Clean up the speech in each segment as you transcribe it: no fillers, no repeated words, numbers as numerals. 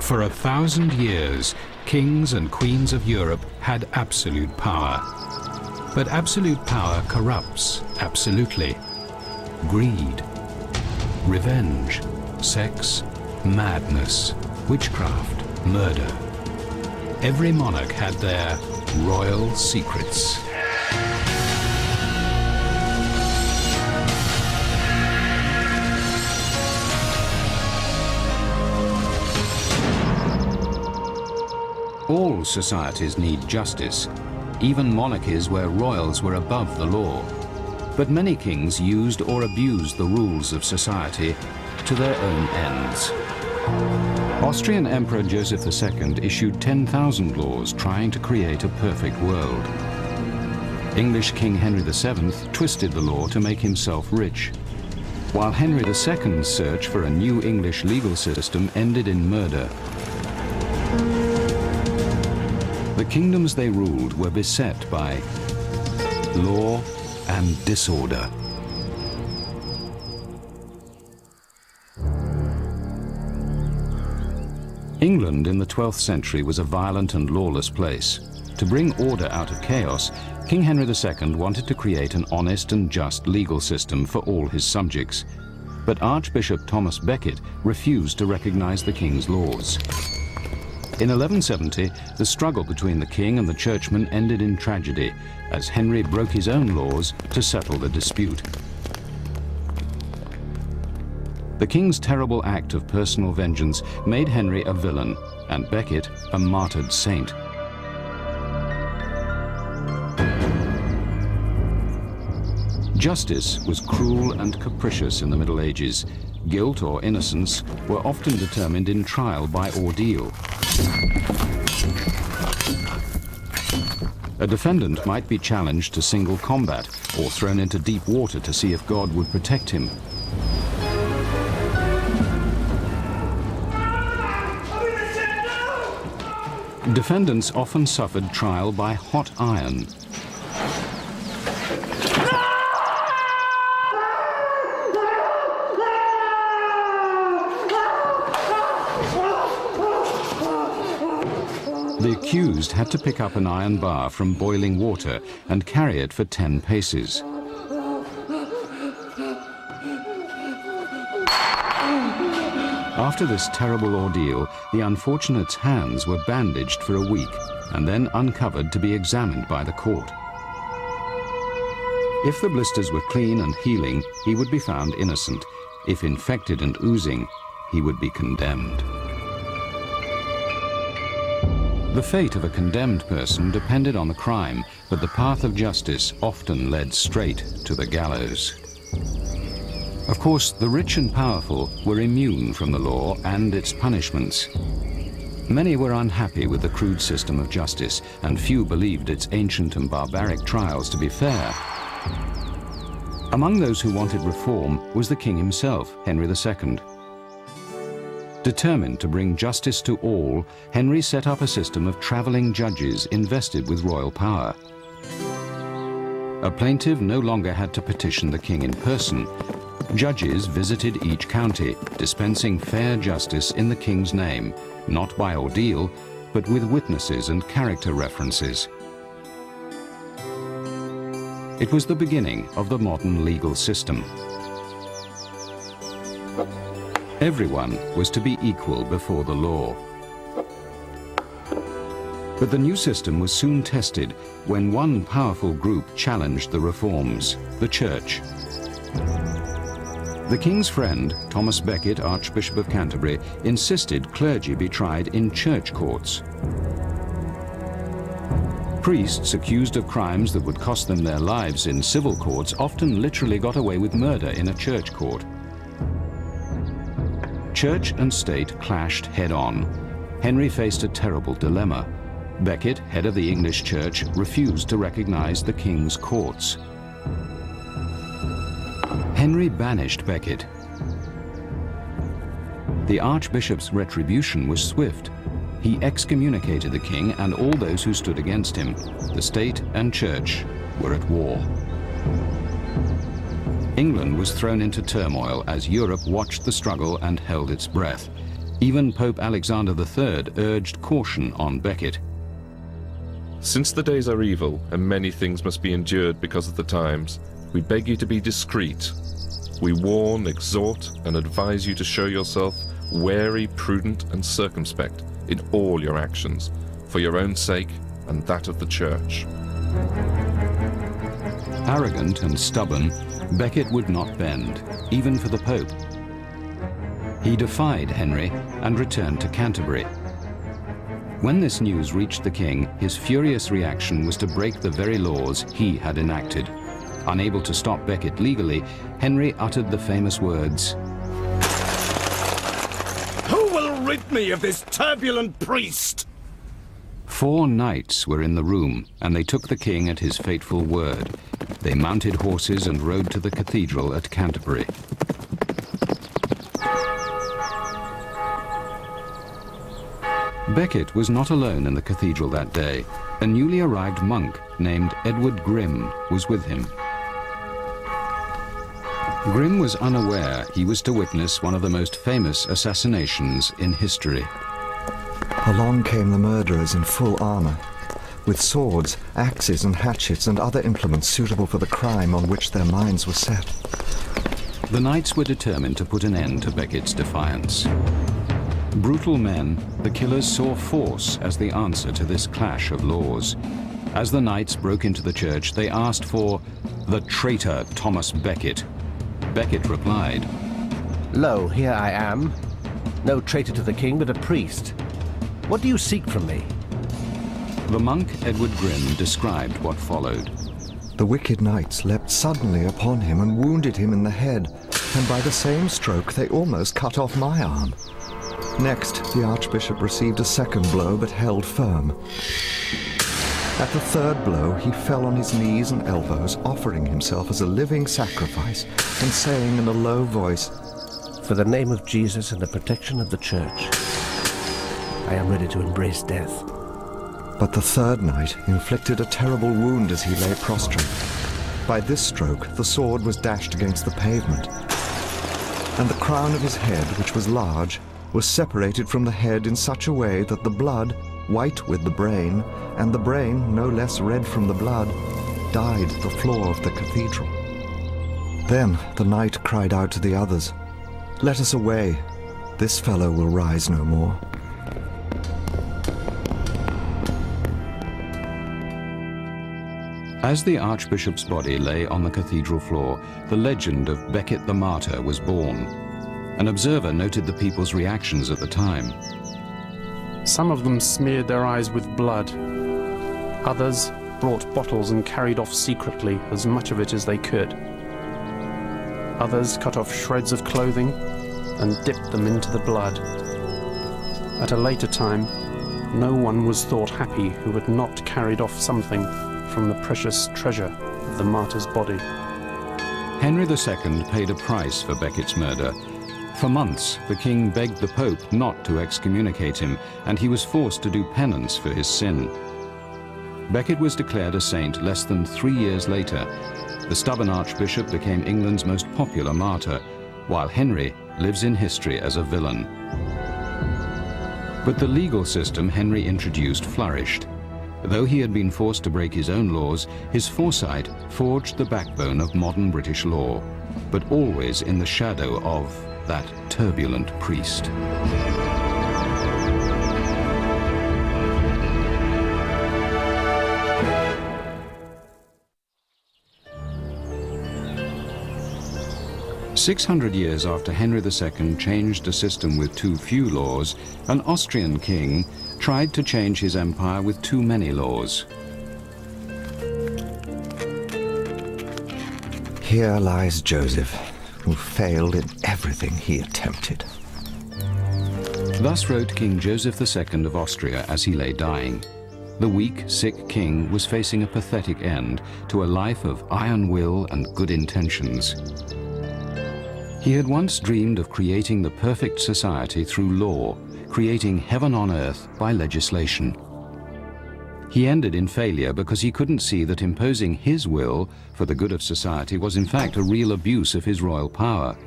For 1,000 years, kings and queens of Europe had absolute power. But absolute power corrupts absolutely. Greed, revenge, sex, madness, witchcraft, murder. Every monarch had their royal secrets. All societies need justice, even monarchies where royals were above the law. But many kings used or abused the rules of society to their own ends. Austrian Emperor Joseph II issued 10,000 laws trying to create a perfect world. English King Henry VII twisted the law to make himself rich, while Henry II's search for a new English legal system ended in murder. The kingdoms they ruled were beset by law and disorder. England in the 12th century was a violent and lawless place. To bring order out of chaos, King Henry II wanted to create an honest and just legal system for all his subjects. But Archbishop Thomas Becket refused to recognize the king's laws. In 1170, the struggle between the king and the churchmen ended in tragedy, as Henry broke his own laws to settle the dispute. The king's terrible act of personal vengeance made Henry a villain and Becket a martyred saint. Justice was cruel and capricious in the Middle Ages. Guilt or innocence were often determined in trial by ordeal. A defendant might be challenged to single combat or thrown into deep water to see if God would protect him. Defendants often suffered trial by hot iron. The accused had to pick up an iron bar from boiling water and carry it for 10 paces. After this terrible ordeal, the unfortunate's hands were bandaged for a week and then uncovered to be examined by the court. If the blisters were clean and healing, he would be found innocent. If infected and oozing, he would be condemned. The fate of a condemned person depended on the crime, but the path of justice often led straight to the gallows. Of course, the rich and powerful were immune from the law and its punishments. Many were unhappy with the crude system of justice, and few believed its ancient and barbaric trials to be fair. Among those who wanted reform was the king himself, Henry II. Determined to bring justice to all, Henry set up a system of traveling judges invested with royal power. A plaintiff no longer had to petition the king in person. Judges visited each county, dispensing fair justice in the king's name, not by ordeal, but with witnesses and character references. It was the beginning of the modern legal system. Everyone was to be equal before the law. But the new system was soon tested when one powerful group challenged the reforms, the church. The king's friend, Thomas Becket, Archbishop of Canterbury, insisted clergy be tried in church courts. Priests accused of crimes that would cost them their lives in civil courts often literally got away with murder in a church court. Church and state clashed head-on. Henry faced a terrible dilemma. Becket, head of the English Church, refused to recognize the king's courts. Henry banished Becket. The Archbishop's retribution was swift. He excommunicated the king and all those who stood against him. The state and church were at war. England was thrown into turmoil as Europe watched the struggle and held its breath. Even Pope Alexander III urged caution on Becket. Since the days are evil, and many things must be endured because of the times, we beg you to be discreet. We warn, exhort, and advise you to show yourself wary, prudent, and circumspect in all your actions, for your own sake and that of the Church. Arrogant and stubborn, Becket would not bend, even for the Pope. He defied Henry and returned to Canterbury. When this news reached the king, his furious reaction was to break the very laws he had enacted. Unable to stop Becket legally, Henry uttered the famous words, "Who will rid me of this turbulent priest?" 4 knights were in the room, and they took the king at his fateful word. They mounted horses and rode to the cathedral at Canterbury. Becket was not alone in the cathedral that day. A newly arrived monk named Edward Grim was with him. Grim was unaware he was to witness one of the most famous assassinations in history. Along came the murderers in full armor, with swords, axes and hatchets and other implements suitable for the crime on which their minds were set. The knights were determined to put an end to Becket's defiance. Brutal men, the killers saw force as the answer to this clash of laws. As the knights broke into the church, they asked for the traitor Thomas Becket. Becket replied, "Lo, here I am. No traitor to the king, but a priest. What do you seek from me?" The monk Edward Grim described what followed. The wicked knights leapt suddenly upon him and wounded him in the head, and by the same stroke they almost cut off my arm. Next, the archbishop received a second blow, but held firm. At the third blow, he fell on his knees and elbows, offering himself as a living sacrifice, and saying in a low voice, "For the name of Jesus and the protection of the Church, I am ready to embrace death." But the third knight inflicted a terrible wound as he lay prostrate. By this stroke, the sword was dashed against the pavement, and the crown of his head, which was large, was separated from the head in such a way that the blood, white with the brain, and the brain, no less red from the blood, dyed the floor of the cathedral. Then the knight cried out to the others, "Let us away. This fellow will rise no more." As the archbishop's body lay on the cathedral floor, the legend of Becket the martyr was born. An observer noted the people's reactions at the time. Some of them smeared their eyes with blood. Others brought bottles and carried off secretly as much of it as they could. Others cut off shreds of clothing and dipped them into the blood. At a later time, no one was thought happy who had not carried off something from the precious treasure of the martyr's body. Henry II paid a price for Becket's murder. For months, the king begged the Pope not to excommunicate him, and he was forced to do penance for his sin. Becket was declared a saint less than 3 years later. The stubborn archbishop became England's most popular martyr, while Henry lives in history as a villain. But the legal system Henry introduced flourished. Though he had been forced to break his own laws, his foresight forged the backbone of modern British law, but always in the shadow of that turbulent priest. "600 years after Henry II changed a system with too few laws, an Austrian king tried to change his empire with too many laws. Here lies Joseph, who failed in everything he attempted." Thus wrote King Joseph II of Austria as he lay dying. The weak, sick king was facing a pathetic end to a life of iron will and good intentions. He had once dreamed of creating the perfect society through law, creating heaven on earth by legislation. He ended in failure because he couldn't see that imposing his will for the good of society was in fact a real abuse of his royal power.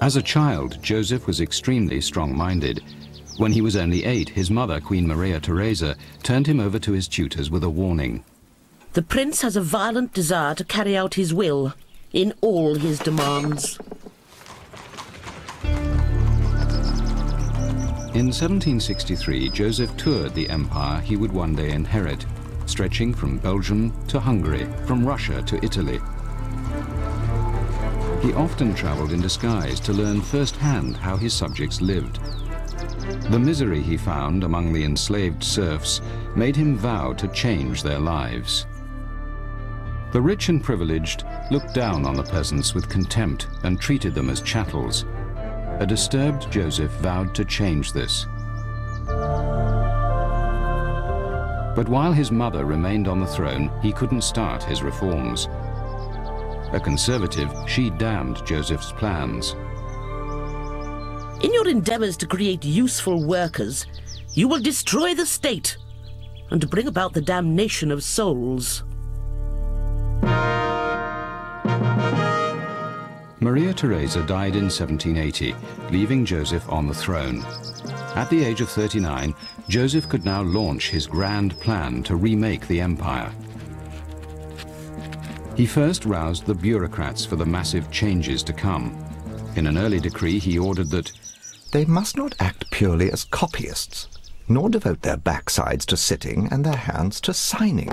As a child, Joseph was extremely strong-minded. When he was only 8, his mother, Queen Maria Theresa, turned him over to his tutors with a warning. The prince has a violent desire to carry out his will in all his demands. In 1763, Joseph toured the empire he would one day inherit, stretching from Belgium to Hungary, from Russia to Italy. He often traveled in disguise to learn firsthand how his subjects lived. The misery he found among the enslaved serfs made him vow to change their lives. The rich and privileged looked down on the peasants with contempt and treated them as chattels. A disturbed Joseph vowed to change this. But while his mother remained on the throne, he couldn't start his reforms. A conservative, she damned Joseph's plans. In your endeavors to create useful workers, you will destroy the state and bring about the damnation of souls. Maria Theresa died in 1780, leaving Joseph on the throne. At the age of 39, Joseph could now launch his grand plan to remake the empire. He first roused the bureaucrats for the massive changes to come. In an early decree, he ordered that they must not act purely as copyists, nor devote their backsides to sitting and their hands to signing.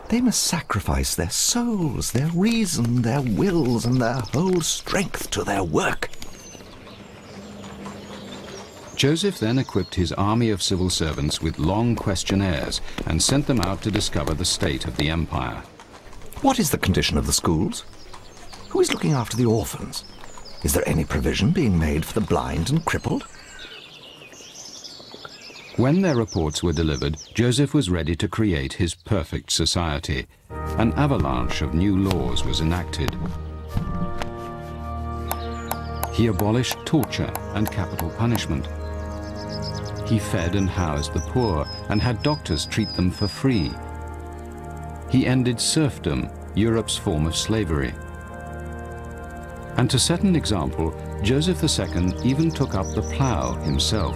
They must sacrifice their souls, their reason, their wills, and their whole strength to their work. Joseph then equipped his army of civil servants with long questionnaires and sent them out to discover the state of the empire. What is the condition of the schools? Who is looking after the orphans? Is there any provision being made for the blind and crippled? When their reports were delivered, Joseph was ready to create his perfect society. An avalanche of new laws was enacted. He abolished torture and capital punishment. He fed and housed the poor and had doctors treat them for free. He ended serfdom, Europe's form of slavery. And to set an example, Joseph II even took up the plough himself.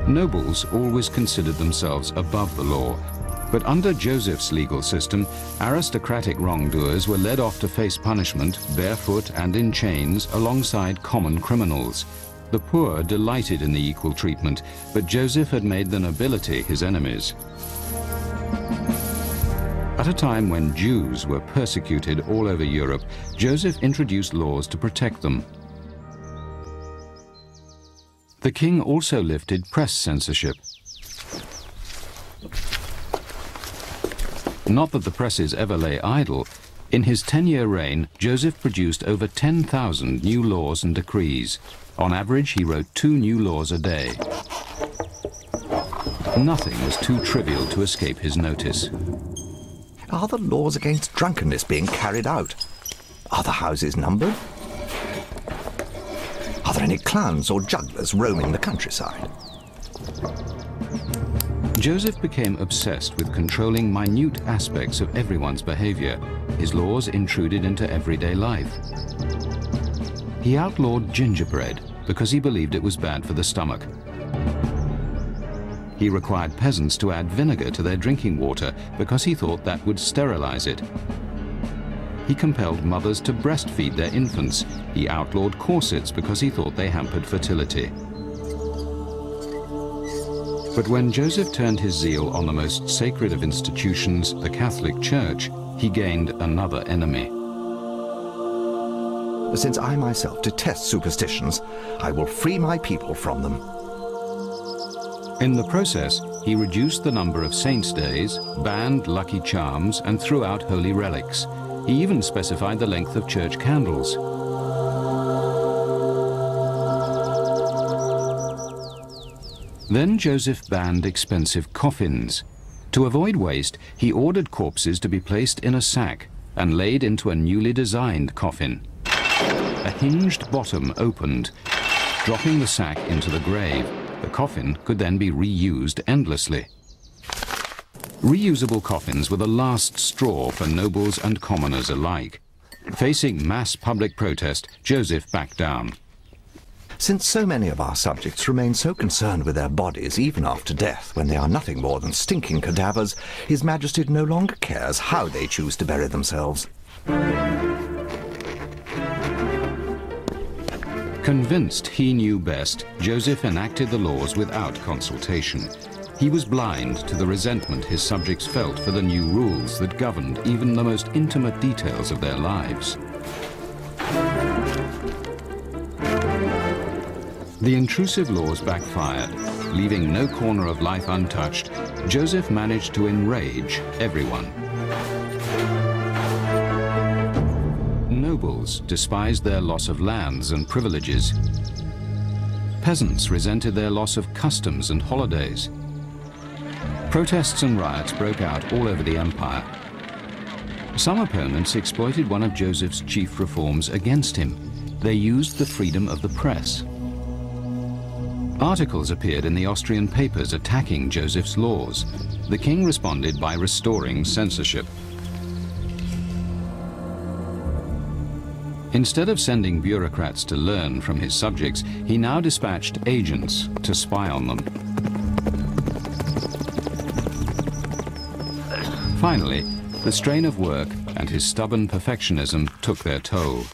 Nobles always considered themselves above the law, but under Joseph's legal system, aristocratic wrongdoers were led off to face punishment, barefoot and in chains, alongside common criminals. The poor delighted in the equal treatment, but Joseph had made the nobility his enemies. At a time when Jews were persecuted all over Europe, Joseph introduced laws to protect them. The king also lifted press censorship. Not that the presses ever lay idle. In his 10-year reign, Joseph produced over 10,000 new laws and decrees. On average, he wrote 2 new laws a day. Nothing was too trivial to escape his notice. Are the laws against drunkenness being carried out? Are the houses numbered? Are there any clowns or jugglers roaming the countryside? Joseph became obsessed with controlling minute aspects of everyone's behavior. His laws intruded into everyday life. He outlawed gingerbread because he believed it was bad for the stomach. He required peasants to add vinegar to their drinking water because he thought that would sterilize it. He compelled mothers to breastfeed their infants. He outlawed corsets because he thought they hampered fertility. But when Joseph turned his zeal on the most sacred of institutions, the Catholic Church, he gained another enemy. Since I myself detest superstitions, I will free my people from them. In the process, he reduced the number of saints' days, banned lucky charms, and threw out holy relics. He even specified the length of church candles. Then Joseph banned expensive coffins. To avoid waste, he ordered corpses to be placed in a sack and laid into a newly designed coffin. A hinged bottom opened, dropping the sack into the grave. The coffin could then be reused endlessly. Reusable coffins were the last straw for nobles and commoners alike. Facing mass public protest, Joseph backed down. Since so many of our subjects remain so concerned with their bodies even after death, when they are nothing more than stinking cadavers, His Majesty no longer cares how they choose to bury themselves. Convinced he knew best, Joseph enacted the laws without consultation. He was blind to the resentment his subjects felt for the new rules that governed even the most intimate details of their lives. The intrusive laws backfired. Leaving no corner of life untouched, Joseph managed to enrage everyone. Nobles despised their loss of lands and privileges. Peasants resented their loss of customs and holidays. Protests and riots broke out all over the empire. Some opponents exploited one of Joseph's chief reforms against him. They used the freedom of the press. Articles appeared in the Austrian papers attacking Joseph's laws. The king responded by restoring censorship. Instead of sending bureaucrats to learn from his subjects, he now dispatched agents to spy on them. Finally, the strain of work and his stubborn perfectionism took their toll.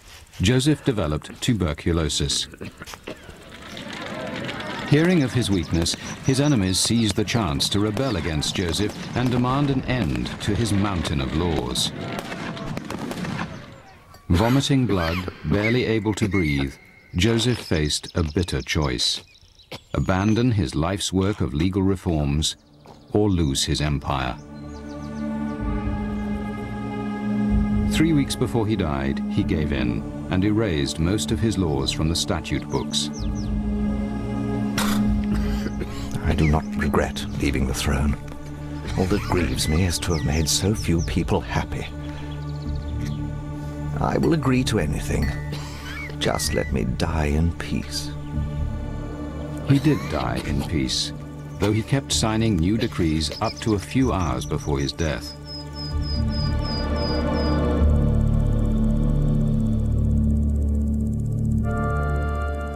Joseph developed tuberculosis. Hearing of his weakness, his enemies seized the chance to rebel against Joseph and demand an end to his mountain of laws. Vomiting blood, barely able to breathe, Joseph faced a bitter choice: abandon his life's work of legal reforms or lose his empire. 3 weeks before he died, he gave in and erased most of his laws from the statute books. I do not regret leaving the throne. All that grieves me is to have made so few people happy. I will agree to anything. Just let me die in peace. He did die in peace, though he kept signing new decrees up to a few hours before his death.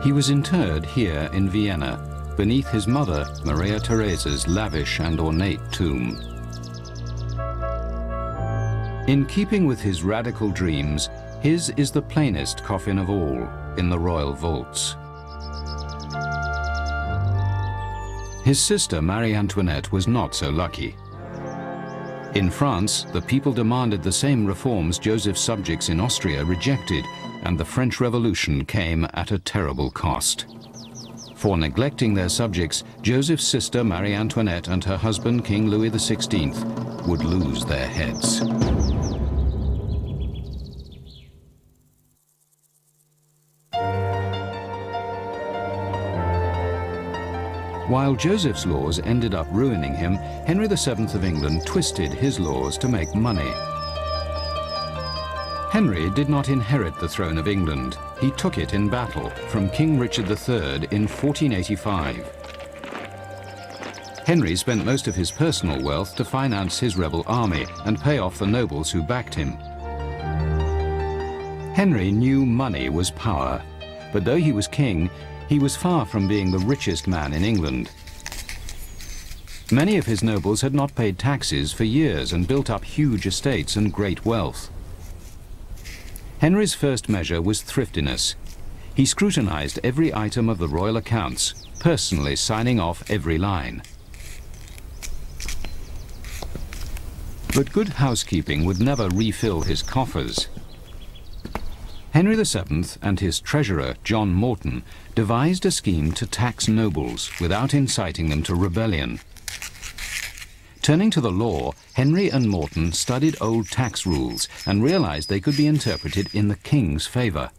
He was interred here in Vienna, beneath his mother, Maria Theresa's lavish and ornate tomb. In keeping with his radical dreams, his is the plainest coffin of all in the royal vaults. His sister, Marie Antoinette, was not so lucky. In France, the people demanded the same reforms Joseph's subjects in Austria rejected, and the French Revolution came at a terrible cost. For neglecting their subjects, Joseph's sister Marie Antoinette and her husband King Louis XVI would lose their heads. While Joseph's laws ended up ruining him, Henry VII of England twisted his laws to make money. Henry did not inherit the throne of England. He took it in battle from King Richard III in 1485. Henry spent most of his personal wealth to finance his rebel army and pay off the nobles who backed him. Henry knew money was power, but though he was king, he was far from being the richest man in England. Many of his nobles had not paid taxes for years and built up huge estates and great wealth. Henry's first measure was thriftiness. He scrutinized every item of the royal accounts, personally signing off every line. But good housekeeping would never refill his coffers. Henry VII and his treasurer, John Morton, devised a scheme to tax nobles without inciting them to rebellion. Turning to the law, Henry and Morton studied old tax rules and realized they could be interpreted in the king's favor.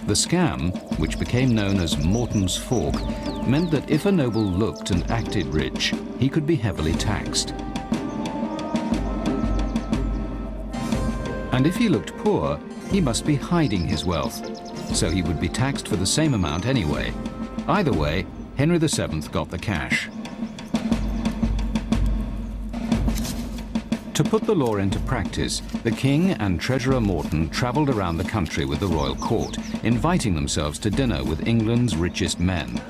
The scam, which became known as Morton's Fork, meant that if a noble looked and acted rich, he could be heavily taxed. And if he looked poor, he must be hiding his wealth, so he would be taxed for the same amount anyway. Either way, Henry VII got the cash. To put the law into practice, the king and Treasurer Morton travelled around the country with the royal court, inviting themselves to dinner with England's richest men.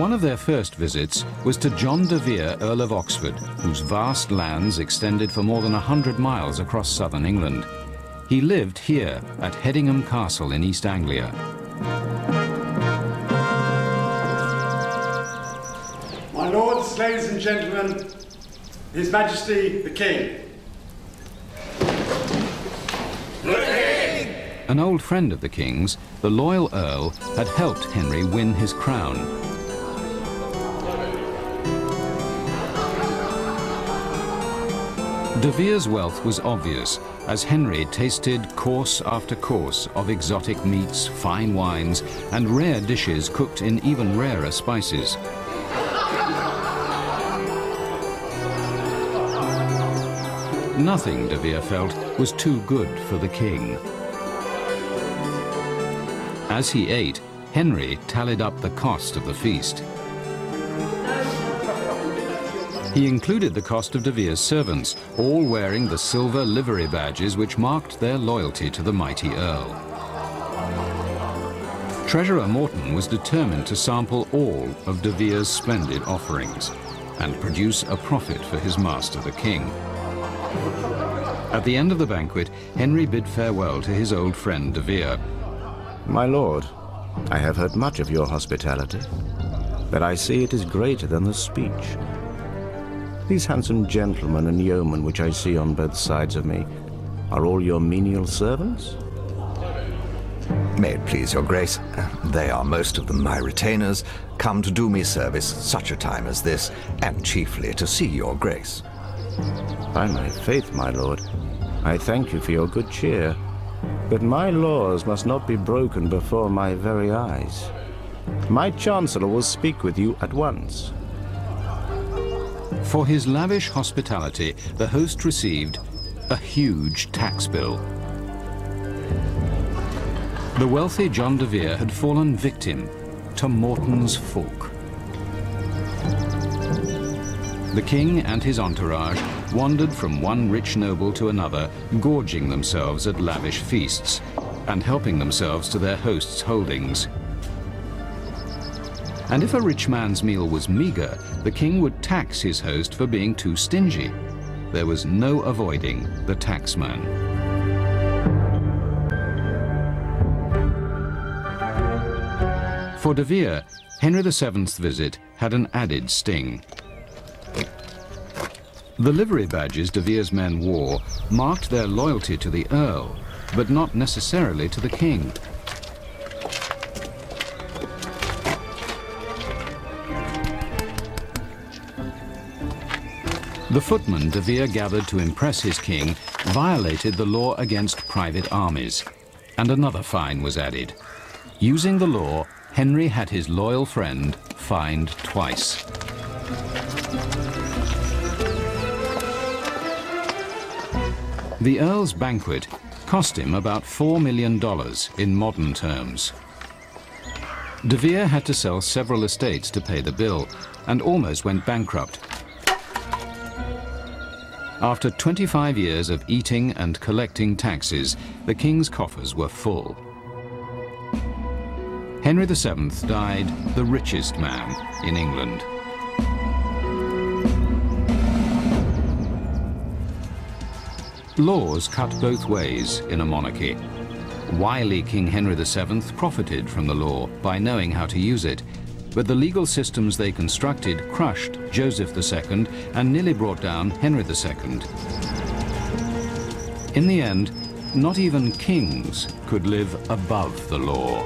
One of their first visits was to John de Vere, Earl of Oxford, whose vast lands extended for more than 100 miles across southern England. He lived here at Hedingham Castle in East Anglia. My lords, ladies and gentlemen, His Majesty the King. An old friend of the king's, the loyal Earl, had helped Henry win his crown. De Vere's wealth was obvious, as Henry tasted course after course of exotic meats, fine wines, and rare dishes cooked in even rarer spices. Nothing, De Vere felt, was too good for the king. As he ate, Henry tallied up the cost of the feast. He included the cost of De Vere's servants, all wearing the silver livery badges which marked their loyalty to the mighty Earl. Treasurer Morton was determined to sample all of De Vere's splendid offerings and produce a profit for his master, the king. At the end of the banquet, Henry bid farewell to his old friend De Vere. My lord, I have heard much of your hospitality, but I see it is greater than the speech. These handsome gentlemen and yeomen which I see on both sides of me are all your menial servants? May it please your grace, they are most of them my retainers, come to do me service such a time as this, and chiefly to see your grace. By my faith, my lord, I thank you for your good cheer, but my laws must not be broken before my very eyes. My chancellor will speak with you at once. For his lavish hospitality, the host received a huge tax bill. The wealthy John de Vere had fallen victim to Morton's fork. The king and his entourage wandered from one rich noble to another, gorging themselves at lavish feasts and helping themselves to their host's holdings. And if a rich man's meal was meager, the king would tax his host for being too stingy. There was no avoiding the taxman. For De Vere, Henry VII's visit had an added sting. The livery badges De Vere's men wore marked their loyalty to the Earl, but not necessarily to the king. The footmen De Vere gathered to impress his king violated the law against private armies, and another fine was added. Using the law, Henry had his loyal friend fined twice. The Earl's banquet cost him about $4 million in modern terms. De Vere had to sell several estates to pay the bill and almost went bankrupt. After 25 years of eating and collecting taxes, the king's coffers were full. Henry VII died the richest man in England. Laws cut both ways in a monarchy. Wily King Henry VII profited from the law by knowing how to use it, but the legal systems they constructed crushed Joseph II and nearly brought down Henry II. In the end, not even kings could live above the law.